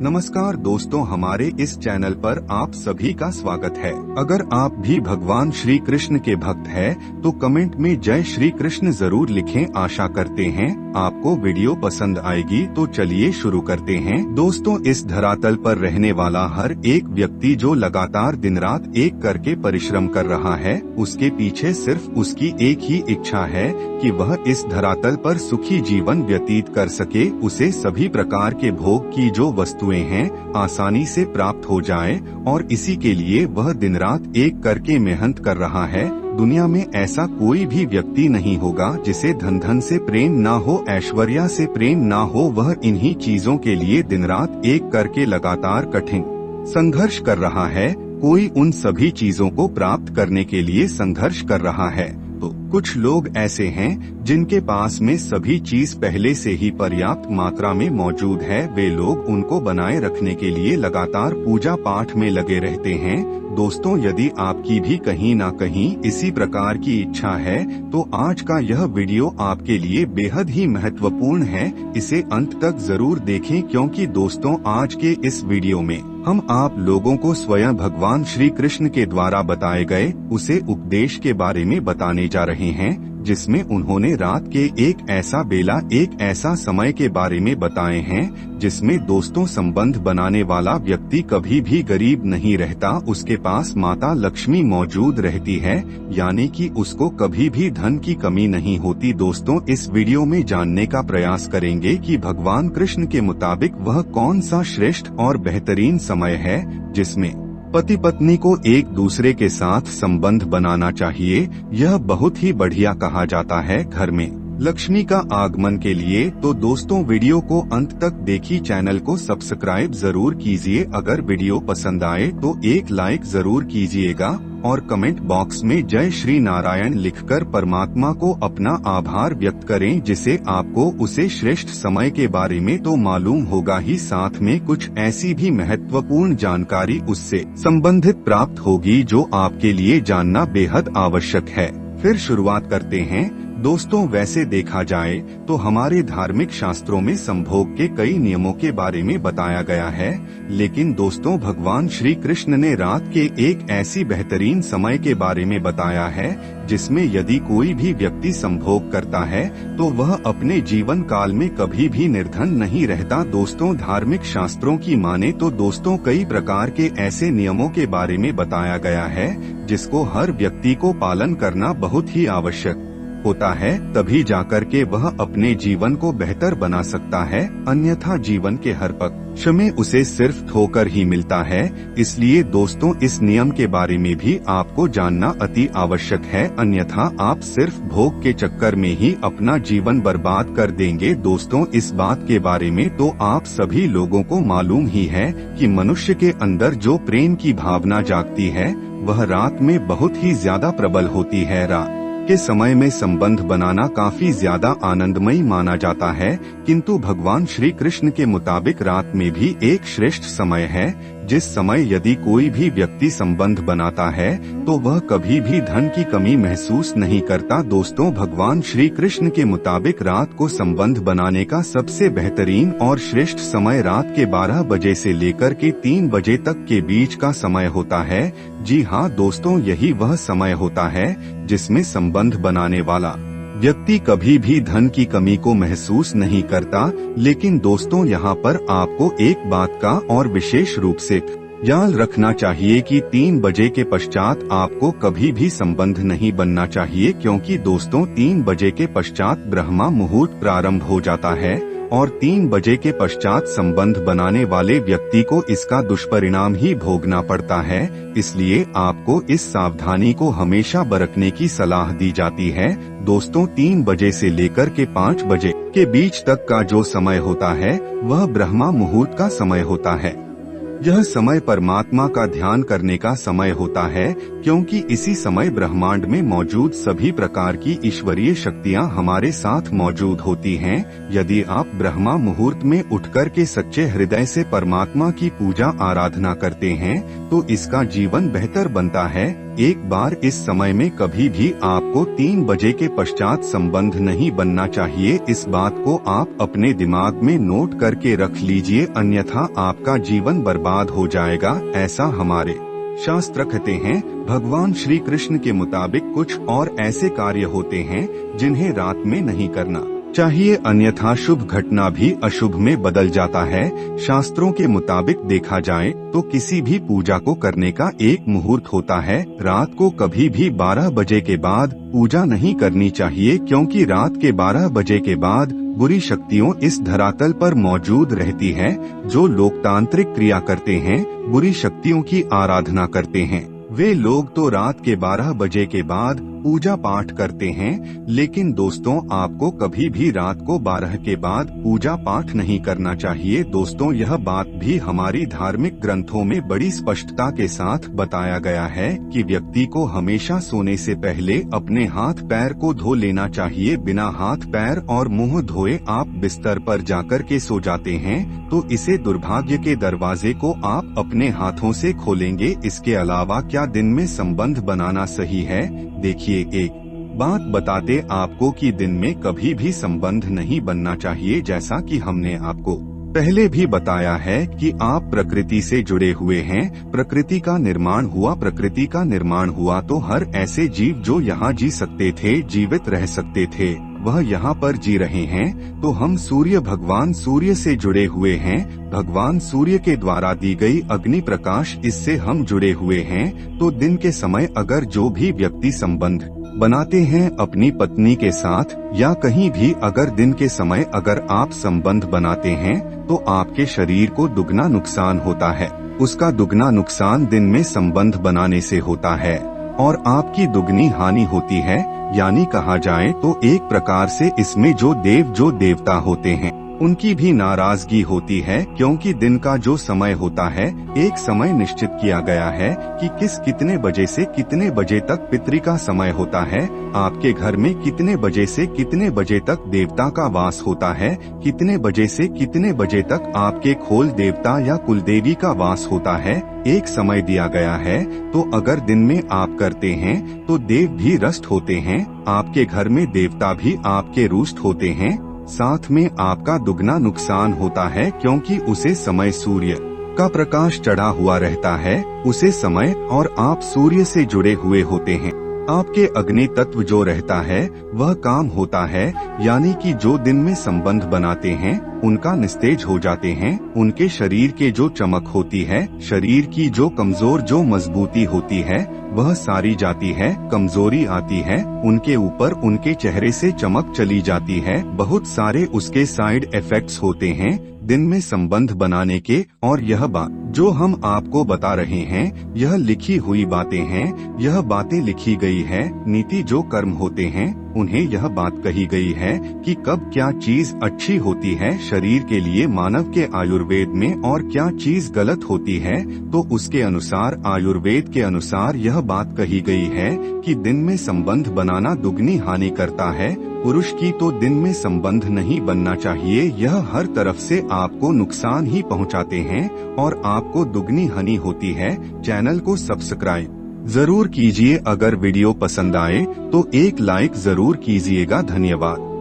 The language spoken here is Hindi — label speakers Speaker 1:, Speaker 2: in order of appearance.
Speaker 1: नमस्कार दोस्तों, हमारे इस चैनल पर आप सभी का स्वागत है। अगर आप भी भगवान श्री कृष्ण के भक्त हैं, तो कमेंट में जय श्री कृष्ण जरूर लिखें। आशा करते हैं आपको वीडियो पसंद आएगी। तो चलिए शुरू करते हैं। दोस्तों, इस धरातल पर रहने वाला हर एक व्यक्ति जो लगातार दिन रात एक करके परिश्रम कर रहा है, उसके पीछे सिर्फ उसकी एक ही इच्छा है कि वह इस धरातल पर सुखी जीवन व्यतीत कर सके। उसे सभी प्रकार के भोग की जो वस्तुएं हैं आसानी से प्राप्त हो जाए, और इसी के लिए वह दिन रात एक करके मेहनत कर रहा है। दुनिया में ऐसा कोई भी व्यक्ति नहीं होगा जिसे धन से प्रेम ना हो, ऐश्वर्या से प्रेम ना हो। वह इन्हीं चीजों के लिए दिन रात एक करके लगातार कठिन संघर्ष कर रहा है। कोई उन सभी चीजों को प्राप्त करने के लिए संघर्ष कर रहा है। तो कुछ लोग ऐसे हैं जिनके पास में सभी चीज पहले से ही पर्याप्त मात्रा में मौजूद है। वे लोग उनको बनाए रखने के लिए लगातार पूजा पाठ में लगे रहते हैं। दोस्तों, यदि आपकी भी कहीं ना कहीं इसी प्रकार की इच्छा है, तो आज का यह वीडियो आपके लिए बेहद ही महत्वपूर्ण है। इसे अंत तक जरूर देखें, क्योंकि दोस्तों आज के इस वीडियो में हम आप लोगों को स्वयं भगवान श्री कृष्ण के द्वारा बताए गए उसे उपदेश के बारे में बताने जा रहे हैं, जिसमें उन्होंने रात के एक ऐसा बेला, एक ऐसा समय के बारे में बताए हैं जिसमें दोस्तों संबंध बनाने वाला व्यक्ति कभी भी गरीब नहीं रहता। उसके पास माता लक्ष्मी मौजूद रहती है, यानी कि उसको कभी भी धन की कमी नहीं होती। दोस्तों, इस वीडियो में जानने का प्रयास करेंगे कि भगवान कृष्ण के मुताबिक वह कौन सा श्रेष्ठ और बेहतरीन समय है जिसमें पति पत्नी को एक दूसरे के साथ संबंध बनाना चाहिए। यह बहुत ही बढ़िया कहा जाता है घर में लक्ष्मी का आगमन के लिए। तो दोस्तों, वीडियो को अंत तक देखिए। चैनल को सब्सक्राइब जरूर कीजिए। अगर वीडियो पसंद आए तो एक लाइक जरूर कीजिएगा, और कमेंट बॉक्स में जय श्री नारायण लिखकर परमात्मा को अपना आभार व्यक्त करें, जिसे आपको उसे श्रेष्ठ समय के बारे में तो मालूम होगा ही, साथ में कुछ ऐसी भी महत्वपूर्ण जानकारी उससे संबंधित प्राप्त होगी जो आपके लिए जानना बेहद आवश्यक है। फिर शुरुआत करते हैं। दोस्तों, वैसे देखा जाए तो हमारे धार्मिक शास्त्रों में संभोग के कई नियमों के बारे में बताया गया है, लेकिन दोस्तों भगवान श्री कृष्ण ने रात के एक ऐसी बेहतरीन समय के बारे में बताया है जिसमें यदि कोई भी व्यक्ति संभोग करता है तो वह अपने जीवन काल में कभी भी निर्धन नहीं रहता। दोस्तों, धार्मिक शास्त्रों की माने तो दोस्तों कई प्रकार के ऐसे नियमों के बारे में बताया गया है जिसको हर व्यक्ति को पालन करना बहुत ही आवश्यक होता है, तभी जाकर के वह अपने जीवन को बेहतर बना सकता है। अन्यथा जीवन के हर पक्ष में उसे सिर्फ ठोकर ही मिलता है। इसलिए दोस्तों, इस नियम के बारे में भी आपको जानना अति आवश्यक है, अन्यथा आप सिर्फ भोग के चक्कर में ही अपना जीवन बर्बाद कर देंगे। दोस्तों, इस बात के बारे में तो आप सभी लोगों को मालूम ही है कि मनुष्य के अंदर जो प्रेम की भावना जागती है वह रात में बहुत ही ज्यादा प्रबल होती है। रात के समय में संबंध बनाना काफी ज्यादा आनंदमयी माना जाता है, किंतु भगवान श्री कृष्ण के मुताबिक रात में भी एक श्रेष्ठ समय है, जिस समय यदि कोई भी व्यक्ति संबंध बनाता है तो वह कभी भी धन की कमी महसूस नहीं करता। दोस्तों, भगवान श्री कृष्ण के मुताबिक रात को संबंध बनाने का सबसे बेहतरीन और श्रेष्ठ समय रात के 12 बजे से लेकर के 3 बजे तक के बीच का समय होता है। जी हाँ दोस्तों, यही वह समय होता है जिसमें संबंध बनाने वाला व्यक्ति कभी भी धन की कमी को महसूस नहीं करता। लेकिन दोस्तों, यहाँ पर आपको एक बात का और विशेष रूप से ख्याल रखना चाहिए कि 3 बजे के पश्चात आपको कभी भी संबंध नहीं बनना चाहिए, क्योंकि दोस्तों 3 बजे के पश्चात ब्रह्मा मुहूर्त प्रारंभ हो जाता है, और 3 बजे के पश्चात संबंध बनाने वाले व्यक्ति को इसका दुष्परिणाम ही भोगना पड़ता है। इसलिए आपको इस सावधानी को हमेशा बरतने की सलाह दी जाती है। दोस्तों, 3 बजे से लेकर के 5 बजे के बीच तक का जो समय होता है वह ब्रह्मा मुहूर्त का समय होता है। यह समय परमात्मा का ध्यान करने का समय होता है, क्योंकि इसी समय ब्रह्मांड में मौजूद सभी प्रकार की ईश्वरीय शक्तियां हमारे साथ मौजूद होती हैं। यदि आप ब्रह्मा मुहूर्त में उठकर के सच्चे हृदय से परमात्मा की पूजा आराधना करते हैं तो इसका जीवन बेहतर बनता है। एक बार इस समय में कभी भी आपको 3 बजे के पश्चात संबंध नहीं बनना चाहिए। इस बात को आप अपने दिमाग में नोट करके रख लीजिए, अन्यथा आपका जीवन बर्बाद हो जाएगा। ऐसा हमारे शास्त्र कहते हैं। भगवान श्री कृष्ण के मुताबिक कुछ और ऐसे कार्य होते हैं जिन्हें रात में नहीं करना चाहिए, अन्यथा शुभ घटना भी अशुभ में बदल जाता है। शास्त्रों के मुताबिक देखा जाए तो किसी भी पूजा को करने का एक मुहूर्त होता है। रात को कभी भी 12 बजे के बाद पूजा नहीं करनी चाहिए, क्योंकि रात के 12 बजे के बाद बुरी शक्तियों इस धरातल पर मौजूद रहती है। जो लोकतांत्रिक क्रिया करते हैं, बुरी शक्तियों की आराधना करते हैं, वे लोग तो रात के 12 बजे के बाद पूजा पाठ करते हैं। लेकिन दोस्तों, आपको कभी भी रात को 12 के बाद पूजा पाठ नहीं करना चाहिए। दोस्तों, यह बात भी हमारी धार्मिक ग्रंथों में बड़ी स्पष्टता के साथ बताया गया है कि व्यक्ति को हमेशा सोने से पहले अपने हाथ पैर को धो लेना चाहिए। बिना हाथ पैर और मुंह धोए आप बिस्तर पर जाकर के सो जाते हैं तो इसे दुर्भाग्य के दरवाजे को आप अपने हाथों से खोलेंगे। इसके अलावा क्या दिन में संबंध बनाना सही है? देखिए, एक बात बताते आपको कि दिन में कभी भी संबंध नहीं बनना चाहिए। जैसा कि हमने आपको पहले भी बताया है कि आप प्रकृति से जुड़े हुए हैं। प्रकृति का निर्माण हुआ तो हर ऐसे जीव जो यहाँ जी सकते थे, जीवित रह सकते थे, वह यहाँ पर जी रहे हैं। तो हम भगवान सूर्य से जुड़े हुए हैं। भगवान सूर्य के द्वारा दी गई अग्नि प्रकाश, इससे हम जुड़े हुए हैं। तो दिन के समय अगर जो भी व्यक्ति संबंध बनाते हैं अपनी पत्नी के साथ या कहीं भी, अगर दिन के समय अगर आप संबंध बनाते हैं तो आपके शरीर को दुगना नुकसान होता है। उसका दुगना नुकसान दिन में संबंध बनाने से होता है और आपकी दुगनी हानि होती है। यानी कहा जाए तो एक प्रकार से इसमें जो देवता होते हैं उनकी भी नाराजगी होती है, क्योंकि दिन का जो समय होता है, एक समय निश्चित किया गया है कि कितने बजे से कितने बजे तक पितृ का समय होता है। आपके घर में कितने बजे से कितने बजे तक देवता का वास होता है, कितने बजे से कितने बजे तक आपके खोल देवता या कुलदेवी का वास होता है, एक समय दिया गया है। तो अगर दिन में आप करते हैं तो देव भी रष्ट होते हैं, आपके घर में देवता भी आपके रुष्ट होते हैं। साथ में आपका दुगना नुकसान होता है, क्योंकि उसे समय सूर्य का प्रकाश चढ़ा हुआ रहता है उसे समय, और आप सूर्य से जुड़े हुए होते हैं। आपके अग्नि तत्व जो रहता है वह काम होता है, यानी कि जो दिन में संबंध बनाते हैं उनका निस्तेज हो जाते हैं। उनके शरीर के जो चमक होती है, शरीर की जो कमजोर जो मजबूती होती है, वह सारी जाती है, कमजोरी आती है उनके ऊपर, उनके चेहरे से चमक चली जाती है। बहुत सारे उसके साइड इफेक्ट्स होते हैं दिन में संबंध बनाने के। और यह बात जो हम आपको बता रहे हैं, यह लिखी हुई बातें हैं, यह बातें लिखी गई है। नीति जो कर्म होते हैं उन्हें यह बात कही गई है कि कब क्या चीज अच्छी होती है शरीर के लिए मानव के आयुर्वेद में, और क्या चीज गलत होती है। तो उसके अनुसार, आयुर्वेद के अनुसार यह बात कही गई है कि दिन में संबंध बनाना दुगनी हानि करता है। पुरुष की तो दिन में संबंध नहीं बनना चाहिए, यह हर तरफ से आपको नुकसान ही पहुंचाते हैं और आपको दुगनी हानि होती है। चैनल को सब्सक्राइब जरूर कीजिए। अगर वीडियो पसंद आए तो एक लाइक जरूर कीजिएगा। धन्यवाद।